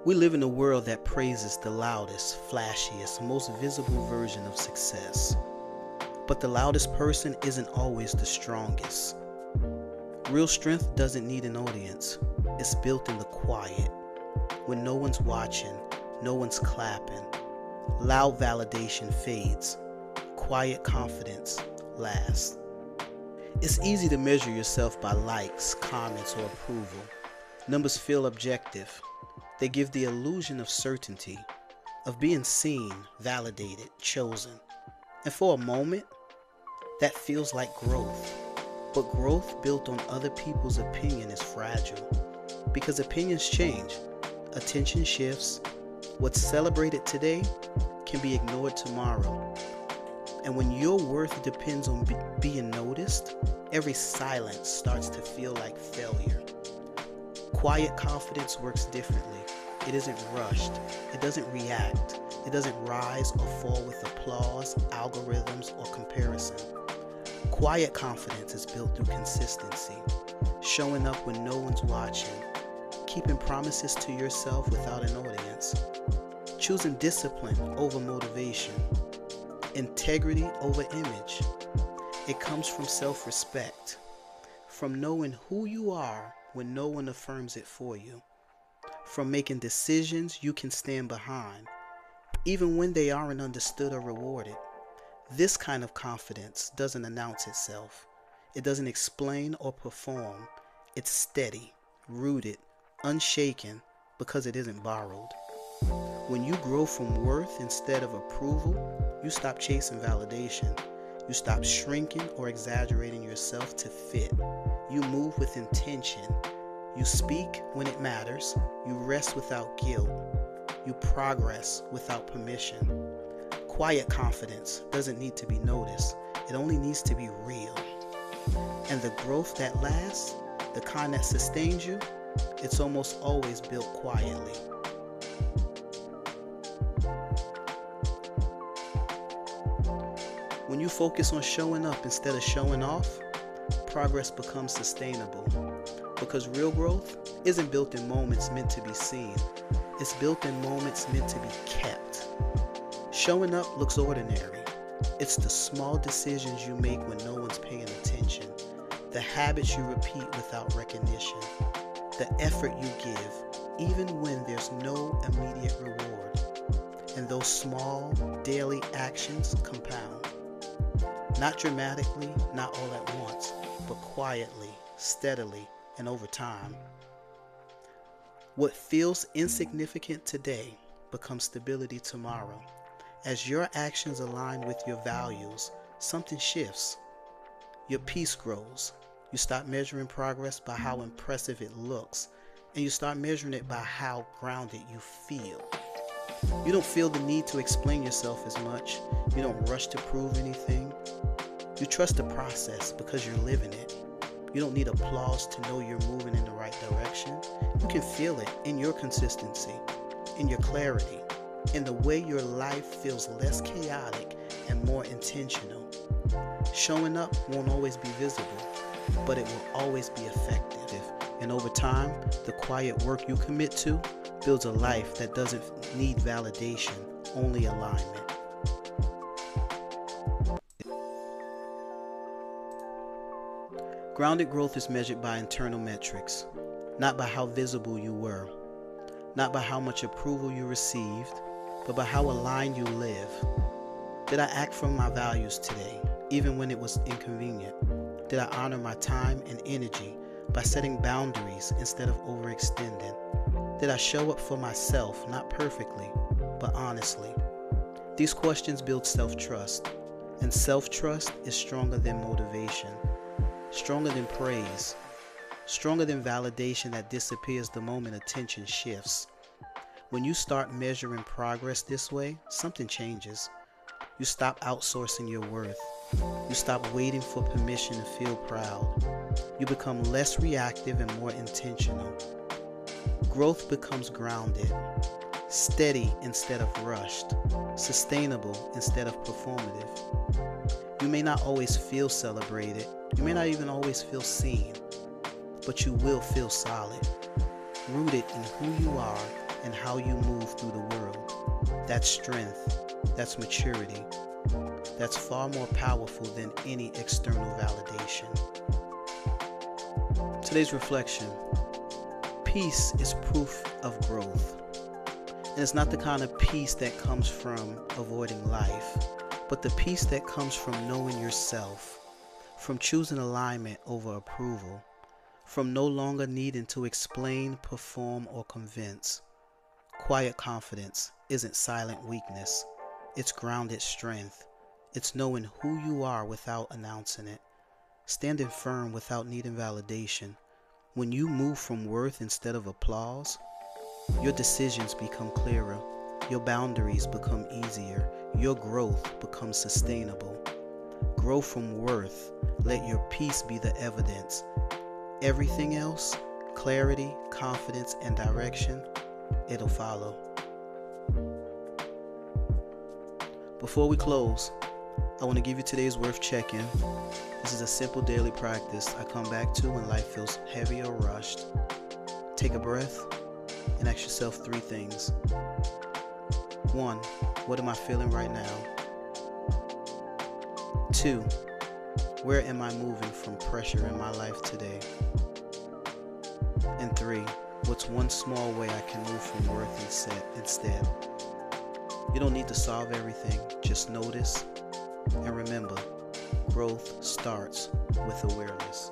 We live in a world that praises the loudest, flashiest, most visible version of success. But the loudest person isn't always the strongest. Real strength doesn't need an audience. It's built in the quiet. When no one's watching, no one's clapping. Loud validation fades. Quiet confidence lasts. It's easy to measure yourself by likes, comments, or approval. Numbers feel objective. They give the illusion of certainty, of being seen, validated, chosen. And for a moment, that feels like growth. But growth built on other people's opinion is fragile. Because opinions change, attention shifts. What's celebrated today can be ignored tomorrow. And when your worth depends on being noticed, every silence starts to feel like failure. Quiet confidence works differently. It isn't rushed. It doesn't react. It doesn't rise or fall with applause, algorithms, or comparison. Quiet confidence is built through consistency, showing up when no one's watching, keeping promises to yourself without an audience, choosing discipline over motivation, integrity over image. It comes from self-respect, from knowing who you are when no one affirms it for you, from making decisions you can stand behind, even when they aren't understood or rewarded. This kind of confidence doesn't announce itself. It doesn't explain or perform. It's steady, rooted, unshaken, because it isn't borrowed. When you grow from worth instead of approval, you stop chasing validation. You stop shrinking or exaggerating yourself to fit. You move with intention. You speak when it matters. You rest without guilt. You progress without permission. Quiet confidence doesn't need to be noticed. It only needs to be real. And the growth that lasts, the kind that sustains you, it's almost always built quietly. When you focus on showing up instead of showing off, progress becomes sustainable. Because real growth isn't built in moments meant to be seen. It's built in moments meant to be kept. Showing up looks ordinary. It's the small decisions you make when no one's paying attention, the habits you repeat without recognition, the effort you give, even when there's no immediate reward. And those small, daily actions compound. Not dramatically, not all at once, but quietly, steadily, and over time. What feels insignificant today becomes stability tomorrow. As your actions align with your values, something shifts. Your peace grows. You stop measuring progress by how impressive it looks, and you start measuring it by how grounded you feel. You don't feel the need to explain yourself as much. You don't rush to prove anything. You trust the process because you're living it. You don't need applause to know you're moving in the right direction. You can feel it in your consistency, in your clarity, in the way your life feels less chaotic and more intentional. Showing up won't always be visible, but it will always be effective. And over time, the quiet work you commit to builds a life that doesn't need validation, only alignment. Grounded growth is measured by internal metrics, not by how visible you were, not by how much approval you received, but by how aligned you live. Did I act from my values today, even when it was inconvenient? Did I honor my time and energy by setting boundaries instead of overextending? Did I show up for myself, not perfectly, but honestly? These questions build self-trust, and self-trust is stronger than motivation. Stronger than praise, stronger than validation that disappears the moment attention shifts. When you start measuring progress this way, something changes. You stop outsourcing your worth. You stop waiting for permission to feel proud. You become less reactive and more intentional. Growth becomes grounded, steady instead of rushed, sustainable instead of performative. You may not always feel celebrated. You may not even always feel seen, but you will feel solid, rooted in who you are in how you move through the world. That's strength. That's maturity. That's far more powerful than any external validation. Today's reflection: peace is proof of growth. And it's not the kind of peace that comes from avoiding life, but the peace that comes from knowing yourself, from choosing alignment over approval, from no longer needing to explain, perform, or convince. Quiet confidence isn't silent weakness. It's grounded strength. It's knowing who you are without announcing it. Standing firm without needing validation. When you move from worth instead of applause, your decisions become clearer. Your boundaries become easier. Your growth becomes sustainable. Grow from worth. Let your peace be the evidence. Everything else, clarity, confidence, and direction, it'll follow. Before we close, I want to give you today's worth check-in. This is a simple daily practice I come back to when life feels heavy or rushed. Take a breath and ask yourself 3 things. 1, what am I feeling right now? 2, where am I moving from pressure in my life today? And 3, what's one small way I can move from worth instead? You don't need to solve everything, just notice. And remember, growth starts with awareness.